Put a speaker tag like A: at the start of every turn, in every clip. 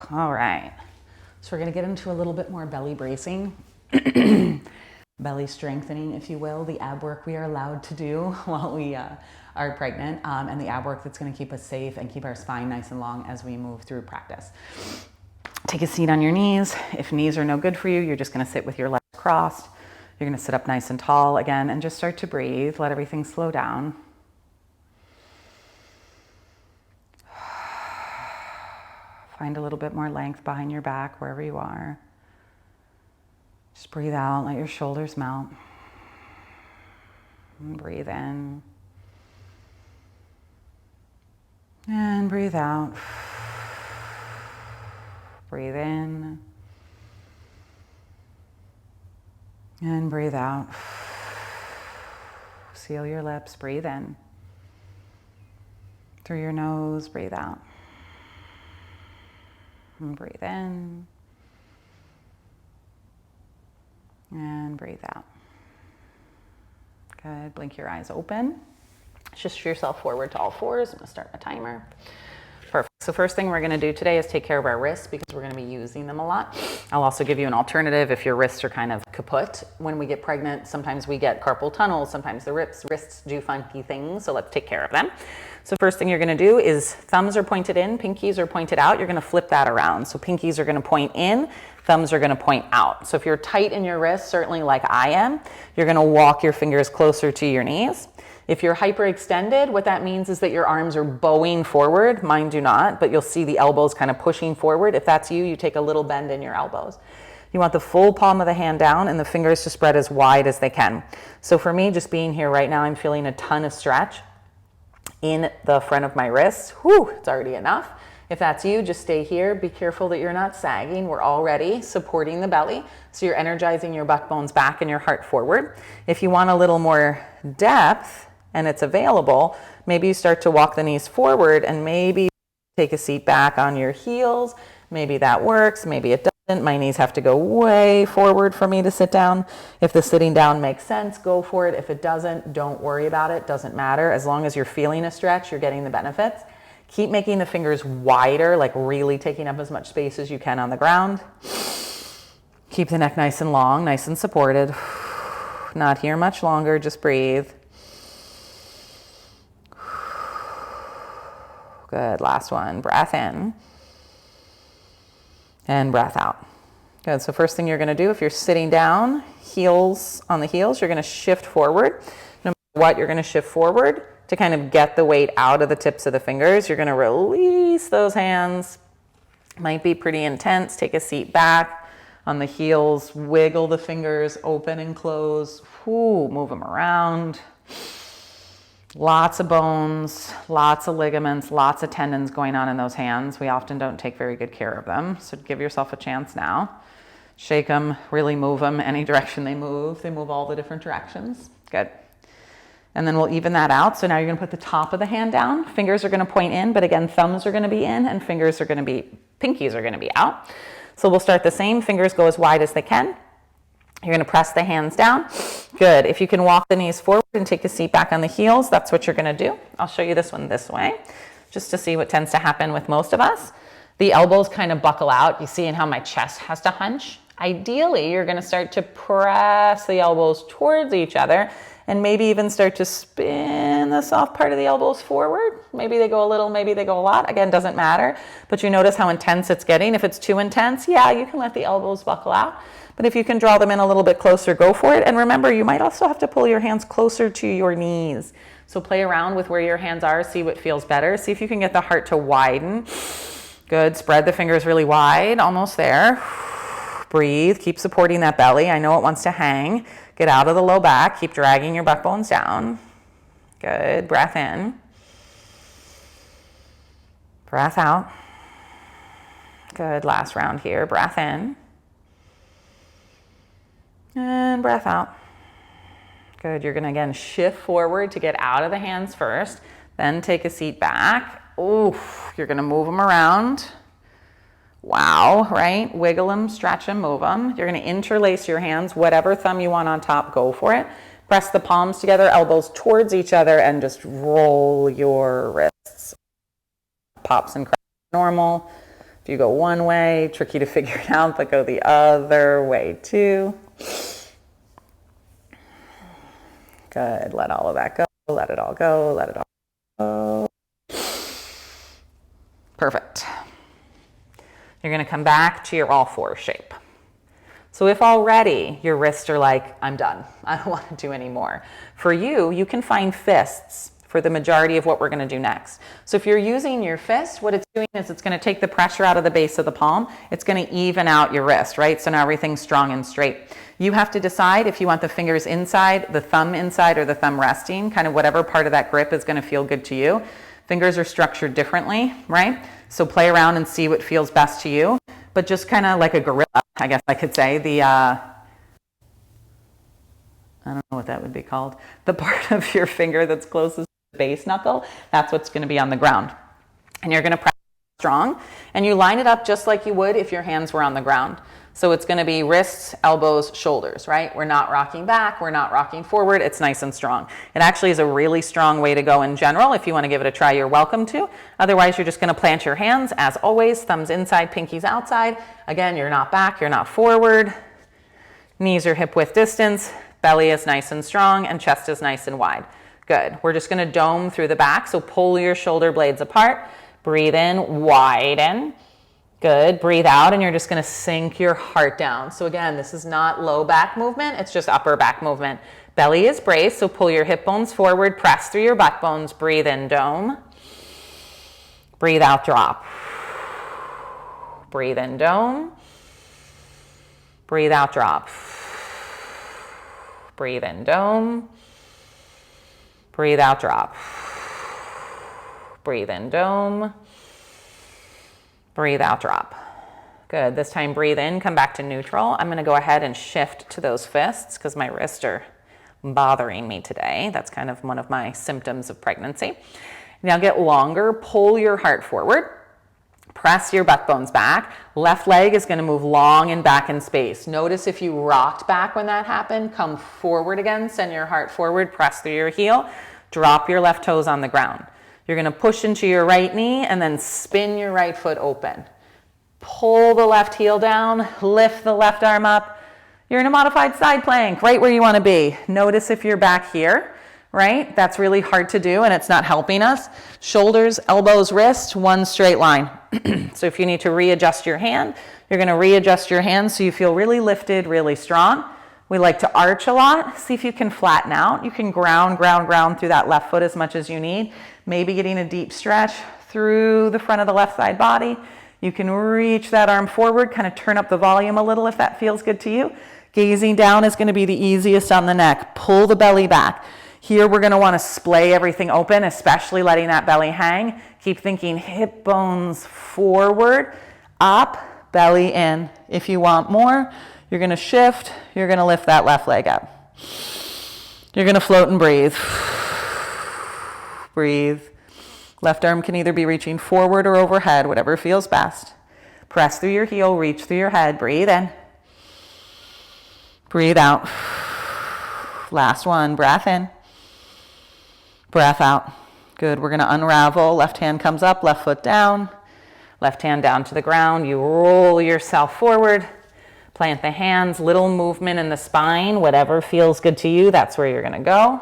A: All right, so we're gonna get into a little bit more belly bracing, belly strengthening, if you will, the ab work we are allowed to do while we are pregnant, and the ab work that's gonna keep us safe and keep our spine nice and long as we move through practice. Take a seat on your knees. If knees are no good for you, you're just gonna sit with your legs crossed. You're gonna sit up nice and tall again and just start to breathe. Let everything slow down. Find a little bit more length behind your back wherever you are. Just breathe out, let your shoulders melt. And breathe in. And breathe out. Breathe in. And breathe out. Seal your lips, breathe in. Through your nose, breathe out. And breathe in. And breathe out. Good, blink your eyes open. Just yourself forward to all fours. I'm gonna start my timer. Perfect. So first thing we're gonna do today is take care of our wrists because we're gonna be using them a lot. I'll also give you an alternative if your wrists are kind of kaput. When we get pregnant, sometimes we get carpal tunnel, sometimes the wrists do funky things, so let's take care of them. So first thing you're gonna do is thumbs are pointed in, pinkies are pointed out. You're gonna flip that around. So pinkies are gonna point in, thumbs are gonna point out. So if you're tight in your wrists, certainly like I am, you're gonna walk your fingers closer to your knees. If you're hyperextended, what that means is that your arms are bowing forward. Mine do not, but you'll see the elbows kind of pushing forward. If that's you, you take a little bend in your elbows. You want the full palm of the hand down and the fingers to spread as wide as they can. So for me, just being here right now, I'm feeling a ton of stretch in the front of my wrists. Whew, it's already enough. If that's you, just stay here. Be careful that you're not sagging. We're already supporting the belly, so you're energizing your butt bones back and your heart forward. If you want a little more depth and it's available, maybe you start to walk the knees forward and maybe take a seat back on your heels. Maybe that works, maybe it doesn't. My knees have to go way forward for me to sit down. If the sitting down makes sense, go for it. If it doesn't, don't worry about it. Doesn't matter. As long as you're feeling a stretch, you're getting the benefits. Keep making the fingers wider, like really taking up as much space as you can on the ground. Keep the neck nice and long, nice and supported. Not here much longer, just breathe. Good, last one. Breath in. And breath out. Good, so first thing you're gonna do, if you're sitting down, heels on the heels, you're gonna shift forward. No matter what, you're gonna shift forward to kind of get the weight out of the tips of the fingers. You're gonna release those hands. Might be pretty intense. Take a seat back on the heels, wiggle the fingers, open and close. Whoo, move them around. Lots of bones, lots of ligaments, lots of tendons going on in those hands. We often don't take very good care of them. So give yourself a chance now. Shake them, really move them any direction they move. They move all the different directions. Good. And then we'll even that out. So now you're gonna put the top of the hand down. Fingers are gonna point in, but again, thumbs are gonna be in and pinkies are gonna be out. So we'll start the same. Fingers go as wide as they can. You're gonna press the hands down. Good. If you can walk the knees forward and take a seat back on the heels, that's what you're gonna do. I'll show you this one this way, just to see what tends to happen with most of us. The elbows kind of buckle out. You see in how my chest has to hunch? Ideally, you're gonna start to press the elbows towards each other and maybe even start to spin the soft part of the elbows forward. Maybe they go a little, maybe they go a lot. Again, doesn't matter. But you notice how intense it's getting. If it's too intense, yeah, you can let the elbows buckle out. But if you can draw them in a little bit closer, go for it. And remember, you might also have to pull your hands closer to your knees. So play around with where your hands are, see what feels better. See if you can get the heart to widen. Good, spread the fingers really wide, almost there. Breathe, keep supporting that belly. I know it wants to hang. Get out of the low back, keep dragging your butt bones down. Good, breath in. Breath out. Good, last round here, breath in. And breath out. Good, you're gonna again shift forward to get out of the hands first, then take a seat back. Oof, you're gonna move them around. Wow, right? Wiggle them, stretch them, move them. You're gonna interlace your hands, whatever thumb you want on top, go for it. Press the palms together, elbows towards each other, and just roll your wrists. Pops and cracks normal. If you go one way, tricky to figure it out, but go the other way too. Good, let all of that go, let it all go, let it all go. Perfect. You're gonna come back to your all four shape. So if already your wrists are like, I'm done, I don't wanna do any more. For you, you can find fists for the majority of what we're gonna do next. So if you're using your fist, what it's doing is it's gonna take the pressure out of the base of the palm. It's gonna even out your wrist, right? So now everything's strong and straight. You have to decide if you want the fingers inside, the thumb inside, or the thumb resting, kind of whatever part of that grip is gonna feel good to you. Fingers are structured differently, right? So play around and see what feels best to you. But just kind of like a gorilla, I guess I could say, I don't know what that would be called. The part of your finger that's closest to the base knuckle, that's what's going to be on the ground. And you're going to press strong, and you line it up just like you would if your hands were on the ground. So it's going to be wrists, elbows, shoulders, right? We're not rocking back, we're not rocking forward, it's nice and strong. It actually is a really strong way to go in general. If you want to give it a try, you're welcome to. Otherwise, you're just going to plant your hands, as always, thumbs inside, pinkies outside. Again, you're not back, you're not forward. Knees are hip width distance, belly is nice and strong, and chest is nice and wide. Good. We're just going to dome through the back, so pull your shoulder blades apart. Breathe in, widen. Good. Breathe out, and you're just going to sink your heart down. So again, this is not low back movement, it's just upper back movement. Belly is braced, so pull your hip bones forward, press through your butt bones. Breathe in, dome. Breathe out, drop. Breathe in, dome. Breathe out, drop. Breathe in, dome. Breathe out, drop. Breathe in, dome. Breathe out, drop. Good. This time breathe in, come back to neutral. I'm going to go ahead and shift to those fists because my wrists are bothering me today. That's kind of one of my symptoms of pregnancy. Now get longer, pull your heart forward. Press your butt bones back. Left leg is going to move long and back in space. Notice if you rocked back when that happened, come forward again, send your heart forward, press through your heel, drop your left toes on the ground. You're going to push into your right knee and then spin your right foot open. Pull the left heel down, lift the left arm up. You're in a modified side plank, right where you want to be. Notice if you're back here. Right? That's really hard to do and it's not helping us. Shoulders, elbows, wrist, one straight line. So if you need to readjust your hand, you're going to readjust your hand so you feel really lifted, really strong. We like to arch a lot. See if you can flatten out. You can ground through that left foot as much as you need. Maybe getting a deep stretch through the front of the left side body. You can reach that arm forward, kind of turn up the volume a little if that feels good to you. Gazing down is going to be the easiest on the neck. Pull the belly back. Here we're going to want to splay everything open, especially letting that belly hang. Keep thinking hip bones forward, up, belly in. If you want more, you're going to shift. You're going to lift that left leg up. You're going to float and breathe. Breathe. Left arm can either be reaching forward or overhead, whatever feels best. Press through your heel, reach through your head. Breathe in. Breathe out. Last one, breath in. Breath out. Good. We're going to unravel. Left hand comes up, left foot down. Left hand down to the ground. You roll yourself forward. Plant the hands. Little movement in the spine. Whatever feels good to you, that's where you're going to go.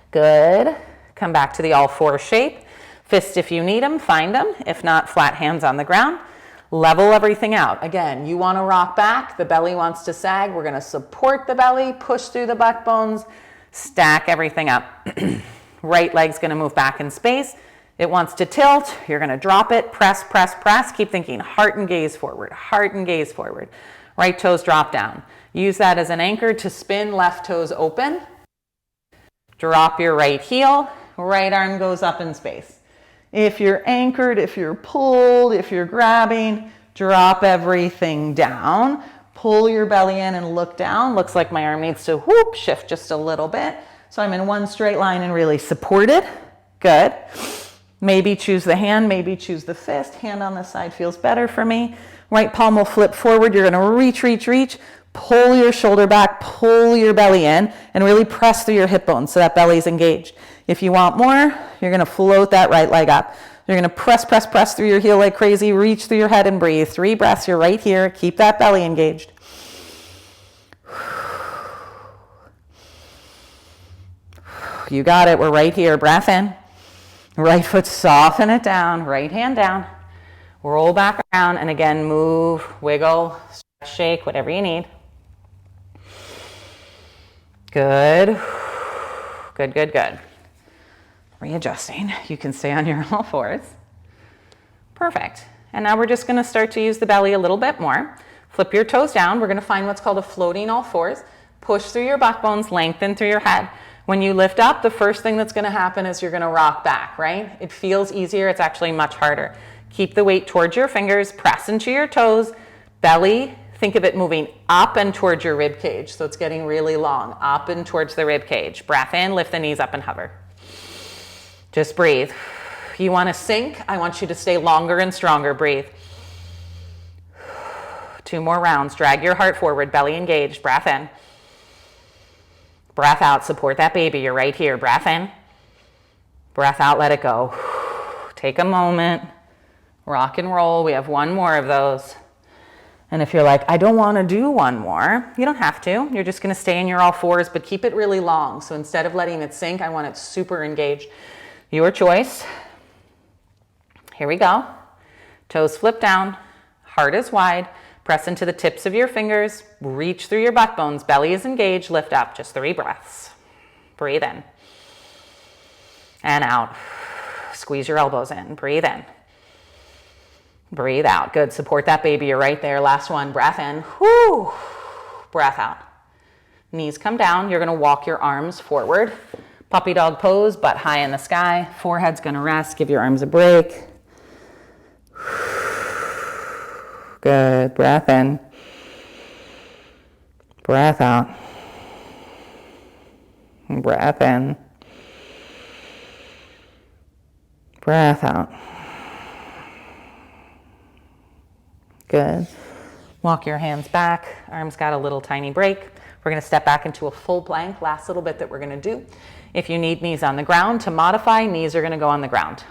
A: Good. Come back to the all four shape. Fist if you need them, find them. If not, flat hands on the ground. Level everything out. Again, you want to rock back. The belly wants to sag. We're going to support the belly, push through the butt bones. Stack everything up. Right leg's going to move back in space. It wants to tilt. You're going to drop it. Press, press, press. Keep thinking heart and gaze forward. Heart and gaze forward. Right toes drop down. Use that as an anchor to spin left toes open. Drop your right heel. Right arm goes up in space. If you're anchored, if you're pulled, if you're grabbing, drop everything down. Pull your belly in and look down. Looks like my arm needs to whoop, shift just a little bit. So I'm in one straight line and really supported. Good. Maybe choose the hand, maybe choose the fist. Hand on this side feels better for me. Right palm will flip forward. You're going to reach, reach, reach. Pull your shoulder back, pull your belly in, and really press through your hip bones so that belly's engaged. If you want more, you're going to float that right leg up. You're gonna press, press, press through your heel like crazy, reach through your head and breathe. 3 breaths, you're right here. Keep that belly engaged. You got it, we're right here. Breath in. Right foot, soften it down. Right hand down. Roll back around, and again, move, wiggle, stretch, shake, whatever you need. Good. Good, good, good. Readjusting. You can stay on your all fours. Perfect. And now we're just going to start to use the belly a little bit more. Flip your toes down. We're going to find what's called a floating all fours. Push through your butt bones, lengthen through your head. When you lift up, the first thing that's going to happen is you're going to rock back, right? It feels easier. It's actually much harder. Keep the weight towards your fingers. Press into your toes. Belly, think of it moving up and towards your rib cage. So it's getting really long. Up and towards the rib cage. Breath in, lift the knees up and hover. Just breathe. You want to sink? I want you to stay longer and stronger. Breathe. 2 more rounds. Drag your heart forward, belly engaged. Breath in. Breath out. Support that baby. You're right here. Breath in. Breath out. Let it go. Take a moment. Rock and roll. We have 1 more of those. And if you're like, I don't want to do 1 more, you don't have to. You're just going to stay in your all fours, but keep it really long. So instead of letting it sink, I want it super engaged. Your choice. Here we go. Toes flip down. Heart is wide. Press into the tips of your fingers. Reach through your butt bones. Belly is engaged. Lift up. Just 3 breaths. Breathe in. And out. Squeeze your elbows in. Breathe in. Breathe out. Good. Support that baby. You're right there. Last one. Breath in. Whoo. Breath out. Knees come down. You're going to walk your arms forward. Puppy dog pose, butt high in the sky. Forehead's going to rest. Give your arms a break. Good. Breath in. Breath out. Breath in. Breath out. Good. Walk your hands back. Arms got a little tiny break. We're going to step back into a full plank. Last little bit that we're going to do. If you need knees on the ground, to modify, knees are going to go on the ground.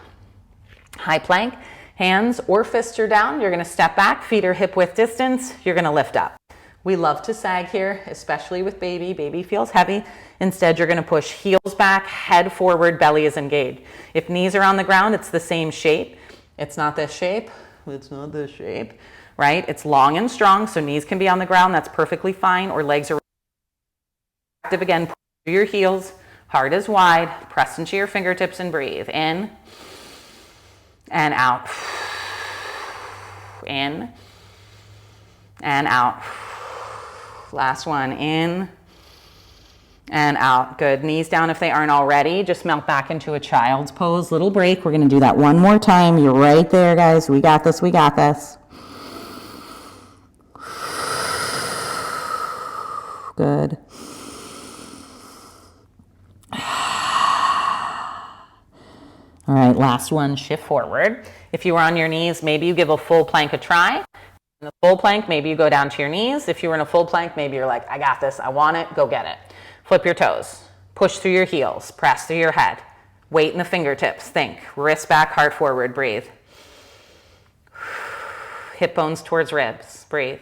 A: High plank. Hands or fists are down. You're going to step back. Feet are hip width distance. You're going to lift up. We love to sag here, especially with baby. Baby feels heavy. Instead, you're going to push heels back, head forward, belly is engaged. If knees are on the ground, it's the same shape. It's not this shape. It's not this shape, right? It's long and strong, so knees can be on the ground. That's perfectly fine. Or legs are active again. Push through your heels. Heart is wide. Press into your fingertips and breathe. In and out. In and out. Last one. In and out. Good. Knees down if they aren't already. Just melt back into a child's pose. Little break. We're going to do that 1 more time. You're right there, guys. We got this. We got this. Good. All right, last one, shift forward. If you were on your knees, maybe you give a full plank a try. In a full plank, maybe you go down to your knees. If you were in a full plank, maybe you're like, I got this, I want it, go get it. Flip your toes, push through your heels, press through your head. Weight in the fingertips, think. Wrist back, heart forward, breathe. Hip bones towards ribs, breathe.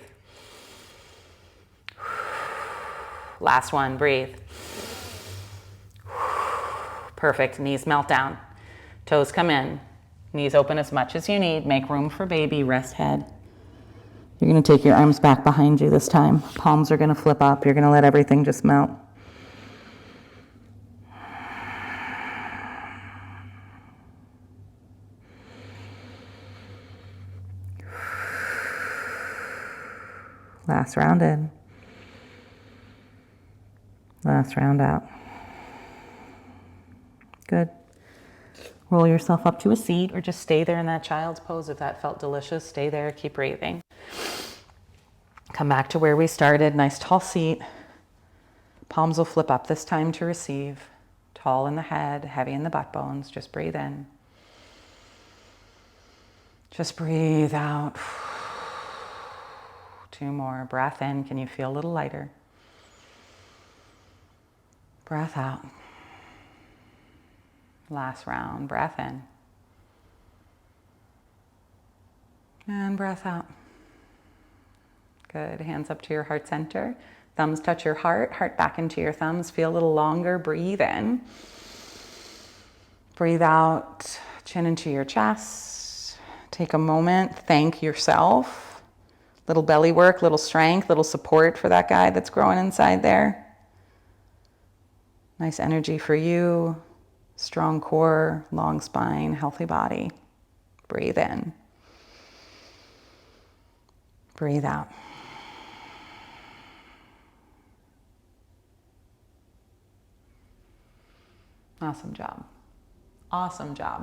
A: Last one, breathe. Perfect, knees melt down. Toes come in, knees open as much as you need. Make room for baby, rest head. You're going to take your arms back behind you this time. Palms are going to flip up. You're going to let everything just melt. Last round in. Last round out. Good. Roll yourself up to a seat or just stay there in that child's pose. If that felt delicious, stay there, keep breathing. Come back to where we started. Nice tall seat. Palms will flip up this time to receive. Tall in the head, heavy in the butt bones. Just breathe in. Just breathe out. 2 more. Breath in. Can you feel a little lighter? Breath out. Last round. Breath in. And breath out. Good. Hands up to your heart center. Thumbs touch your heart. Heart back into your thumbs. Feel a little longer. Breathe in. Breathe out. Chin into your chest. Take a moment. Thank yourself. Little belly work, little strength, little support for that guy that's growing inside there. Nice energy for you. Strong core, long spine, healthy body. Breathe in. Breathe out. Awesome job. Awesome job.